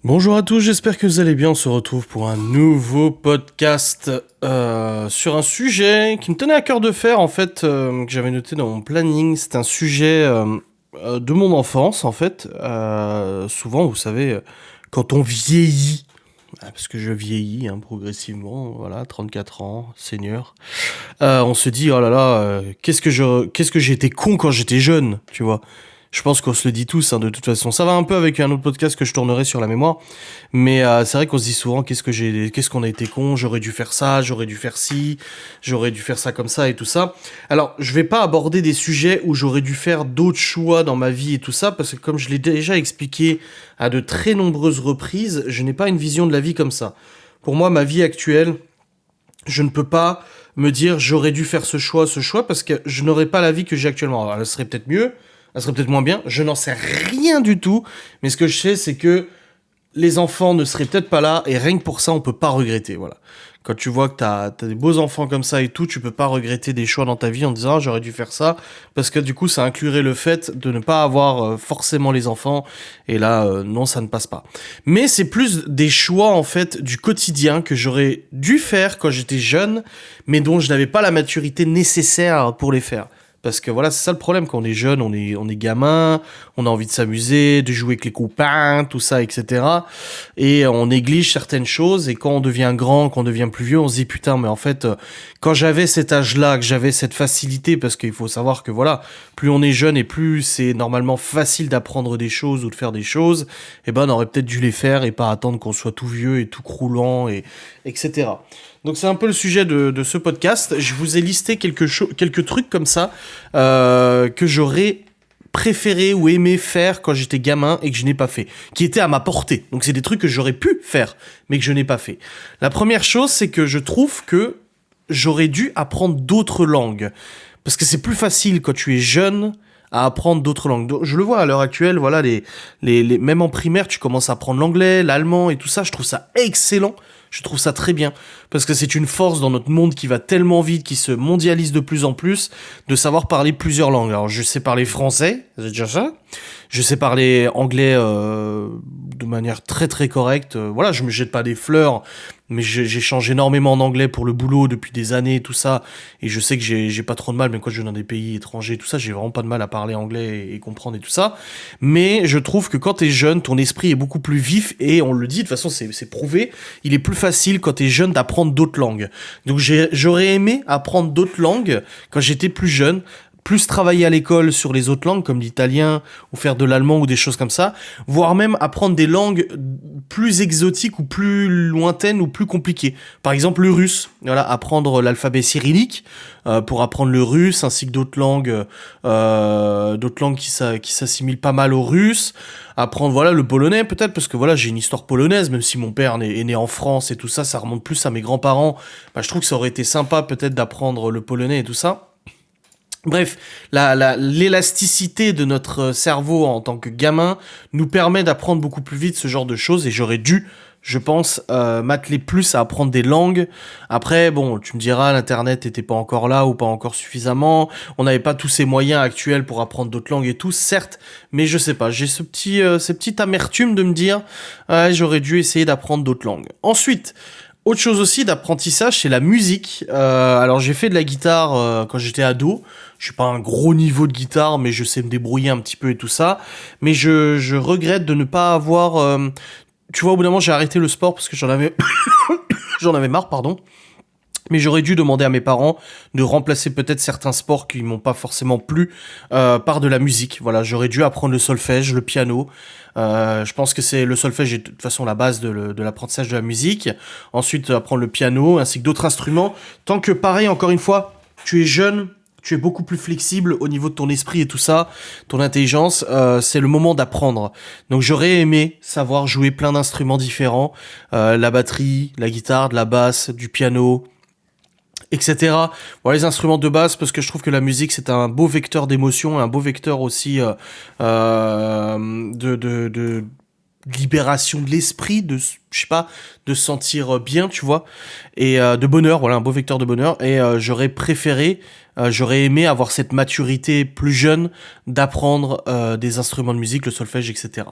Bonjour à tous, j'espère que vous allez bien. On se retrouve pour un nouveau podcast sur un sujet qui me tenait à cœur de faire, en fait, que j'avais noté dans mon planning. C'est un sujet de mon enfance, en fait. Souvent, vous savez, quand on vieillit, parce que je vieillis progressivement, voilà, 34 ans, seigneur, on se dit, oh là là, qu'est-ce que j'ai été con quand j'étais jeune, tu vois. Je pense qu'on se le dit tous, de toute façon. Ça va un peu avec un autre podcast que je tournerai sur la mémoire. Mais c'est vrai qu'on se dit souvent qu'est-ce qu'on a été con, j'aurais dû faire ça, j'aurais dû faire ci, j'aurais dû faire ça comme ça et tout ça. Alors, je vais pas aborder des sujets où j'aurais dû faire d'autres choix dans ma vie et tout ça, parce que comme je l'ai déjà expliqué à de très nombreuses reprises, je n'ai pas une vision de la vie comme ça. Pour moi, ma vie actuelle, je ne peux pas me dire j'aurais dû faire ce choix, parce que je n'aurais pas la vie que j'ai actuellement. Alors, elle serait peut-être mieux, elle serait peut-être moins bien, je n'en sais rien du tout, mais ce que je sais, c'est que les enfants ne seraient peut-être pas là, et rien que pour ça, on peut pas regretter, voilà. Quand tu vois que t'as des beaux enfants comme ça et tout, tu peux pas regretter des choix dans ta vie en disant ah, j'aurais dû faire ça, parce que du coup ça inclurait le fait de ne pas avoir forcément les enfants, et là non, ça ne passe pas. Mais c'est plus des choix en fait du quotidien que j'aurais dû faire quand j'étais jeune, mais dont je n'avais pas la maturité nécessaire pour les faire. Parce que voilà, c'est ça le problème, quand on est jeune, on est gamin, on a envie de s'amuser, de jouer avec les copains, tout ça, etc. Et on néglige certaines choses, et quand on devient grand, quand on devient plus vieux, on se dit putain, mais en fait, quand j'avais cet âge-là, que j'avais cette facilité, parce qu'il faut savoir que voilà, plus on est jeune et plus c'est normalement facile d'apprendre des choses ou de faire des choses, eh ben on aurait peut-être dû les faire et pas attendre qu'on soit tout vieux et tout croulant, et etc. Donc c'est un peu le sujet de ce podcast. Je vous ai listé quelques trucs comme ça que j'aurais préféré ou aimé faire quand j'étais gamin et que je n'ai pas fait, qui étaient à ma portée. Donc c'est des trucs que j'aurais pu faire, mais que je n'ai pas fait. La première chose, c'est que je trouve que j'aurais dû apprendre d'autres langues. Parce que c'est plus facile quand tu es jeune à apprendre d'autres langues. Donc, je le vois à l'heure actuelle, voilà, même en primaire, tu commences à apprendre l'anglais, l'allemand et tout ça. Je trouve ça excellent. Je trouve ça très bien. Parce que c'est une force dans notre monde qui va tellement vite, qui se mondialise de plus en plus, de savoir parler plusieurs langues. Alors, je sais parler français, c'est déjà ça. Je sais parler anglais de manière très très correcte. Voilà, je me jette pas des fleurs, mais j'échange énormément en anglais pour le boulot depuis des années et tout ça. Et je sais que j'ai pas trop de mal, même quand je viens dans des pays étrangers et tout ça, j'ai vraiment pas de mal à parler anglais et comprendre et tout ça. Mais je trouve que quand t'es jeune, ton esprit est beaucoup plus vif, et on le dit, de toute façon c'est prouvé, il est plus facile quand t'es jeune d'apprendre d'autres langues. Donc j'aurais aimé apprendre d'autres langues quand j'étais plus jeune, plus travailler à l'école sur les autres langues comme l'italien, ou faire de l'allemand ou des choses comme ça, voire même apprendre des langues plus exotiques ou plus lointaines ou plus compliquées. Par exemple le russe, voilà, apprendre l'alphabet cyrillique pour apprendre le russe, ainsi que d'autres langues qui s'assimilent pas mal au russe. Apprendre voilà le polonais peut-être, parce que voilà, j'ai une histoire polonaise, même si mon père est né en France et tout ça, ça remonte plus à mes grands-parents. Bah, je trouve que ça aurait été sympa peut-être d'apprendre le polonais et tout ça. Bref, l'élasticité de notre cerveau en tant que gamin nous permet d'apprendre beaucoup plus vite ce genre de choses, et j'aurais dû, je pense, m'atteler plus à apprendre des langues. Après, bon, tu me diras, l'internet n'était pas encore là ou pas encore suffisamment, on n'avait pas tous ces moyens actuels pour apprendre d'autres langues et tout, certes, mais je sais pas, j'ai cette petite amertume de me dire, j'aurais dû essayer d'apprendre d'autres langues. Ensuite, autre chose aussi d'apprentissage, c'est la musique. Alors j'ai fait de la guitare quand j'étais ado. Je suis pas un gros niveau de guitare, mais je sais me débrouiller un petit peu et tout ça. Mais je regrette de ne pas avoir... tu vois, au bout d'un moment, j'ai arrêté le sport parce que j'en avais marre, pardon. Mais j'aurais dû demander à mes parents de remplacer peut-être certains sports qui m'ont pas forcément plu par de la musique. Voilà, j'aurais dû apprendre le solfège, le piano. Je pense que c'est le solfège est de toute façon la base de l'apprentissage de la musique. Ensuite, apprendre le piano ainsi que d'autres instruments. Tant que pareil, encore une fois, tu es jeune, tu es beaucoup plus flexible au niveau de ton esprit et tout ça, ton intelligence, c'est le moment d'apprendre. Donc j'aurais aimé savoir jouer plein d'instruments différents, la batterie, la guitare, de la basse, du piano, etc. Voilà, les instruments de base, parce que je trouve que la musique c'est un beau vecteur d'émotion, un beau vecteur aussi de libération de l'esprit, je sais pas, de se sentir bien, tu vois, et de bonheur, voilà, un beau vecteur de bonheur. Et j'aurais aimé avoir cette maturité plus jeune d'apprendre des instruments de musique, le solfège, etc.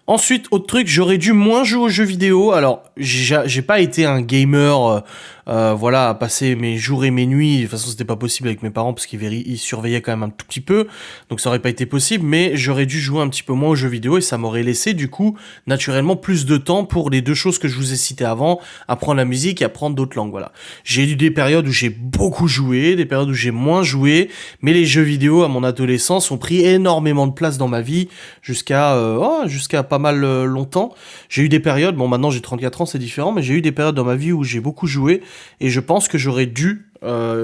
Ensuite, autre truc, j'aurais dû moins jouer aux jeux vidéo. Alors, j'ai pas été un gamer, voilà, à passer mes jours et mes nuits. De toute façon, c'était pas possible avec mes parents parce ils surveillaient quand même un tout petit peu. Donc, ça aurait pas été possible. Mais j'aurais dû jouer un petit peu moins aux jeux vidéo et ça m'aurait laissé, du coup, naturellement, plus de temps pour les deux choses que je vous ai citées avant, apprendre la musique et apprendre d'autres langues, voilà. J'ai eu des périodes où j'ai beaucoup joué, des périodes où j'ai moins joué, mais les jeux vidéo à mon adolescence ont pris énormément de place dans ma vie jusqu'à pas mal longtemps. J'ai eu des périodes, bon maintenant j'ai 34 ans, c'est différent, mais j'ai eu des périodes dans ma vie où j'ai beaucoup joué et je pense que j'aurais dû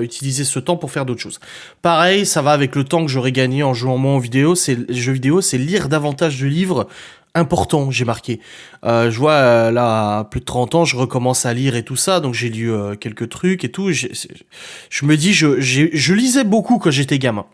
utiliser ce temps pour faire d'autres choses. Pareil, ça va avec le temps que j'aurais gagné en jouant moins aux jeux vidéo, c'est lire davantage de livres importants, j'ai marqué. Je vois là, à plus de 30 ans, je recommence à lire et tout ça, donc j'ai lu quelques trucs et tout. Je me dis, je lisais beaucoup quand j'étais gamin.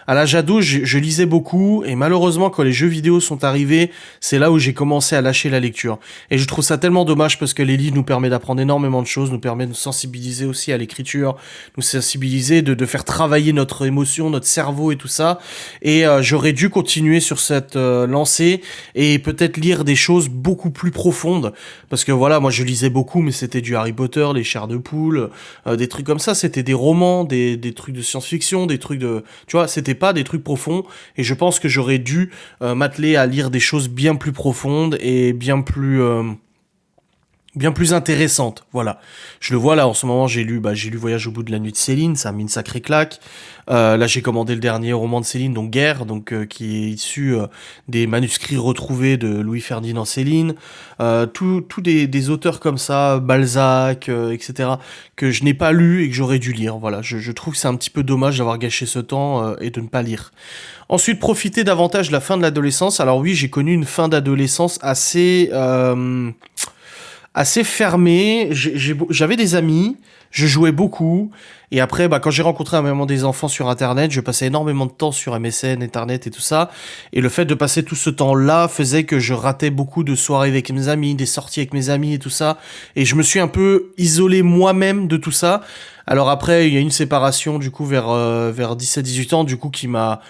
À l'âge ado, je lisais beaucoup, et malheureusement, quand les jeux vidéo sont arrivés, c'est là où j'ai commencé à lâcher la lecture. Et je trouve ça tellement dommage parce que les livres nous permettent d'apprendre énormément de choses, nous permettent de nous sensibiliser aussi à l'écriture, nous sensibiliser, de faire travailler notre émotion, notre cerveau et tout ça. Et j'aurais dû continuer sur cette lancée et peut-être lire des choses beaucoup plus profondes, parce que voilà, moi je lisais beaucoup, mais c'était du Harry Potter, les chairs de poule, des trucs comme ça, c'était des romans, des trucs de science-fiction, des trucs de, tu vois, c'était pas des trucs profonds, et je pense que j'aurais dû m'atteler à lire des choses bien plus profondes et bien plus intéressante, voilà. Je le vois là en ce moment, j'ai lu Voyage au bout de la nuit de Céline, ça a mis une sacrée claque. Là j'ai commandé le dernier roman de Céline, donc Guerre, qui est issu des manuscrits retrouvés de Louis-Ferdinand Céline. Tout des auteurs comme ça, Balzac, etc., que je n'ai pas lu et que j'aurais dû lire. Voilà, je trouve que c'est un petit peu dommage d'avoir gâché ce temps et de ne pas lire. Ensuite, profiter davantage de la fin de l'adolescence. Alors oui, j'ai connu une fin d'adolescence assez fermé. J'avais des amis, je jouais beaucoup, et après, quand j'ai rencontré un moment des enfants sur Internet, je passais énormément de temps sur MSN, Internet et tout ça, et le fait de passer tout ce temps-là faisait que je ratais beaucoup de soirées avec mes amis, des sorties avec mes amis et tout ça, et je me suis un peu isolé moi-même de tout ça. Alors après, il y a une séparation, du coup, vers 17-18 ans, du coup, qui m'a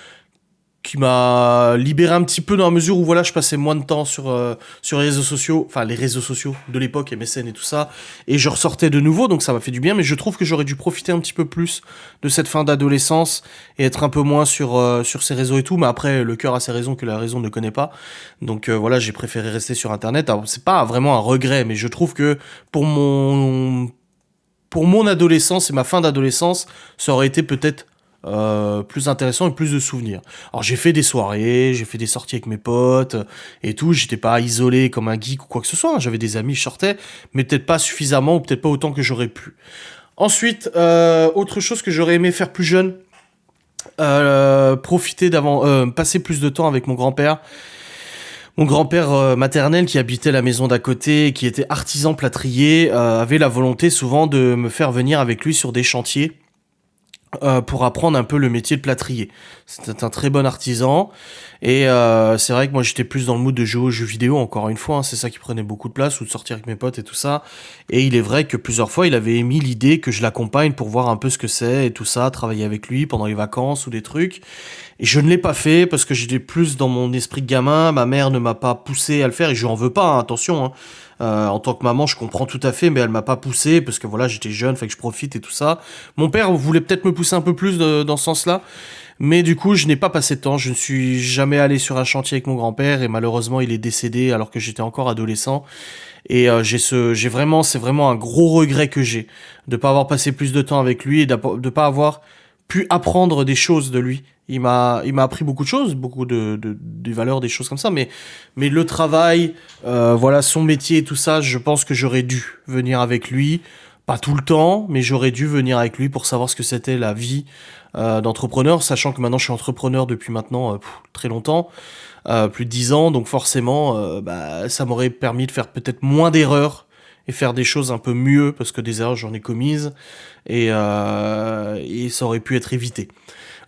libéré un petit peu dans la mesure où voilà, je passais moins de temps sur les réseaux sociaux, enfin les réseaux sociaux de l'époque, MSN et tout ça, et je ressortais de nouveau, donc ça m'a fait du bien, mais je trouve que j'aurais dû profiter un petit peu plus de cette fin d'adolescence et être un peu moins sur ces réseaux et tout, mais après le cœur a ses raisons que la raison ne connaît pas, donc voilà, j'ai préféré rester sur Internet. Alors c'est pas vraiment un regret, mais je trouve que pour mon adolescence et ma fin d'adolescence, ça aurait été peut-être plus intéressant et plus de souvenirs. Alors j'ai fait des soirées, j'ai fait des sorties avec mes potes et tout, j'étais pas isolé comme un geek ou quoi que ce soit, hein. J'avais des amis, je sortais, mais peut-être pas suffisamment ou peut-être pas autant que j'aurais pu. Ensuite, autre chose que j'aurais aimé faire plus jeune, passer plus de temps avec mon grand-père. Mon grand-père maternel qui habitait la maison d'à côté, qui était artisan plâtrier, avait la volonté souvent de me faire venir avec lui sur des chantiers pour apprendre un peu le métier de plâtrier. C'était un très bon artisan, et c'est vrai que moi j'étais plus dans le mood de jouer aux jeux vidéo, encore une fois, hein, c'est ça qui prenait beaucoup de place, ou de sortir avec mes potes et tout ça, et il est vrai que plusieurs fois il avait émis l'idée que je l'accompagne pour voir un peu ce que c'est et tout ça, travailler avec lui pendant les vacances ou des trucs, et je ne l'ai pas fait parce que j'étais plus dans mon esprit de gamin, ma mère ne m'a pas poussé à le faire, et je lui en veux pas, hein, attention, hein. En tant que maman, je comprends tout à fait, mais elle m'a pas poussé parce que voilà, j'étais jeune, fait que je profite et tout ça. Mon père voulait peut-être me pousser un peu plus dans ce sens-là, mais du coup, je n'ai pas passé de temps. Je ne suis jamais allé sur un chantier avec mon grand-père, et malheureusement, il est décédé alors que j'étais encore adolescent. Et c'est vraiment un gros regret que j'ai de pas avoir passé plus de temps avec lui et de pas avoir pu apprendre des choses de lui. Il m'a appris beaucoup de choses, beaucoup des valeurs, des choses comme ça, mais le travail, voilà, son métier et tout ça, je pense que j'aurais dû venir avec lui, pas tout le temps, mais j'aurais dû venir avec lui pour savoir ce que c'était la vie d'entrepreneur, sachant que maintenant je suis entrepreneur depuis maintenant très longtemps, plus de 10 ans, donc forcément, ça m'aurait permis de faire peut-être moins d'erreurs et faire des choses un peu mieux, parce que des erreurs j'en ai commises, et ça aurait pu être évité.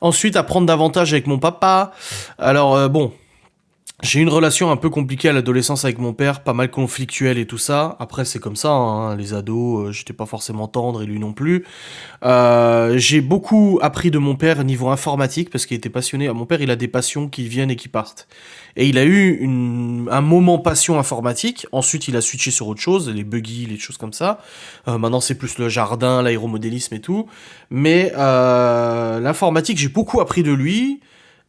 Ensuite, apprendre davantage avec mon papa. Alors, bon, J'ai eu une relation un peu compliquée à l'adolescence avec mon père, pas mal conflictuelle et tout ça. Après, c'est comme ça, hein, les ados, j'étais pas forcément tendre et lui non plus. J'ai beaucoup appris de mon père niveau informatique parce qu'il était passionné. Mon père, il a des passions qui viennent et qui partent. Et il a eu un moment passion informatique. Ensuite, il a switché sur autre chose, les buggy, les choses comme ça. Maintenant, c'est plus le jardin, l'aéromodélisme et tout. Mais l'informatique, j'ai beaucoup appris de lui.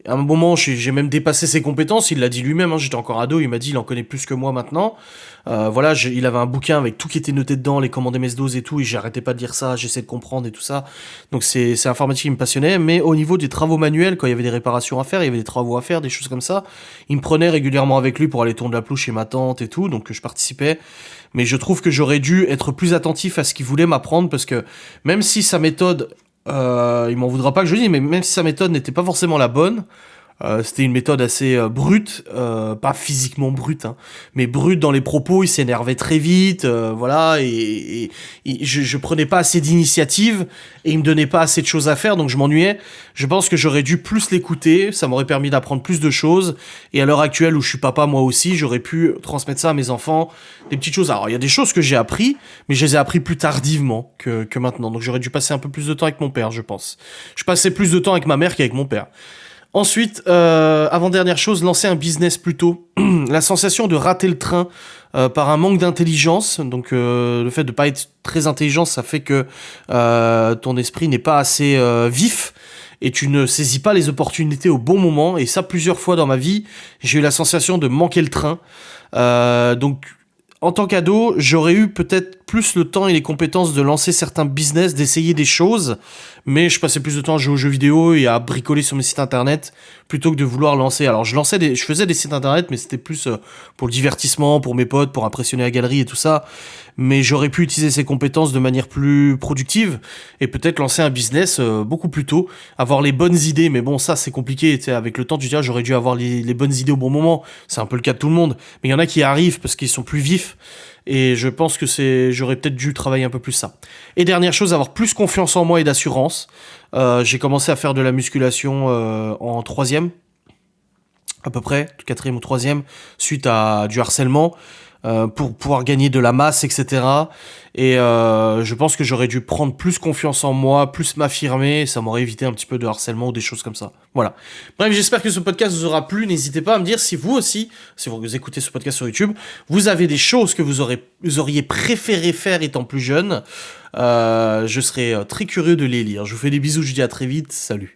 À un moment, j'ai même dépassé ses compétences. Il l'a dit lui-même. Hein, j'étais encore ado. Il m'a dit, il en connaît plus que moi maintenant. Voilà, il avait un bouquin avec tout qui était noté dedans, les commandes MS-DOS et tout. Et j'arrêtais pas de lire ça. J'essayais de comprendre et tout ça. Donc c'est informatique qui me passionnait. Mais au niveau des travaux manuels, quand il y avait des réparations à faire, il y avait des travaux à faire, des choses comme ça. Il me prenait régulièrement avec lui pour aller tourner la pelouse chez ma tante et tout. Donc je participais. Mais je trouve que j'aurais dû être plus attentif à ce qu'il voulait m'apprendre parce que même si sa méthode il m'en voudra pas que je le dise, mais même si sa méthode n'était pas forcément la bonne, c'était une méthode assez brute, pas physiquement brute, hein, mais brute dans les propos. Il s'énervait très vite, voilà, et je prenais pas assez d'initiative et il me donnait pas assez de choses à faire, donc je m'ennuyais. Je pense que j'aurais dû plus l'écouter, ça m'aurait permis d'apprendre plus de choses. Et à l'heure actuelle où je suis papa moi aussi, j'aurais pu transmettre ça à mes enfants, des petites choses. Alors il y a des choses que j'ai appris, mais je les ai appris plus tardivement que maintenant. Donc j'aurais dû passer un peu plus de temps avec mon père, je pense. Je passais plus de temps avec ma mère qu'avec mon père. Ensuite, avant-dernière chose, lancer un business plus tôt. La sensation de rater le train par un manque d'intelligence. Donc le fait de pas être très intelligent, ça fait que ton esprit n'est pas assez vif et tu ne saisis pas les opportunités au bon moment. Et ça, plusieurs fois dans ma vie, j'ai eu la sensation de manquer le train. Donc en tant qu'ado, j'aurais eu peut-être plus le temps et les compétences de lancer certains business, d'essayer des choses, mais je passais plus de temps à jouer aux jeux vidéo et à bricoler sur mes sites internet plutôt que de vouloir lancer. Alors je faisais des sites internet, mais c'était plus pour le divertissement, pour mes potes, pour impressionner la galerie et tout ça. Mais j'aurais pu utiliser ces compétences de manière plus productive et peut-être lancer un business beaucoup plus tôt, avoir les bonnes idées. Mais bon, ça c'est compliqué. Tu sais, avec le temps, tu dis j'aurais dû avoir les bonnes idées au bon moment. C'est un peu le cas de tout le monde. Mais il y en a qui arrivent parce qu'ils sont plus vifs. Et je pense que j'aurais peut-être dû travailler un peu plus ça. Et dernière chose, avoir plus confiance en moi et d'assurance. J'ai commencé à faire de la musculation en troisième, à peu près, quatrième ou troisième, suite à du harcèlement, pour pouvoir gagner de la masse, etc. Et je pense que j'aurais dû prendre plus confiance en moi, plus m'affirmer, ça m'aurait évité un petit peu de harcèlement ou des choses comme ça. Voilà. Bref, j'espère que ce podcast vous aura plu. N'hésitez pas à me dire si vous aussi, si vous écoutez ce podcast sur YouTube, vous avez des choses que vous auriez préféré faire étant plus jeune. Je serais très curieux de les lire. Je vous fais des bisous, je vous dis à très vite. Salut.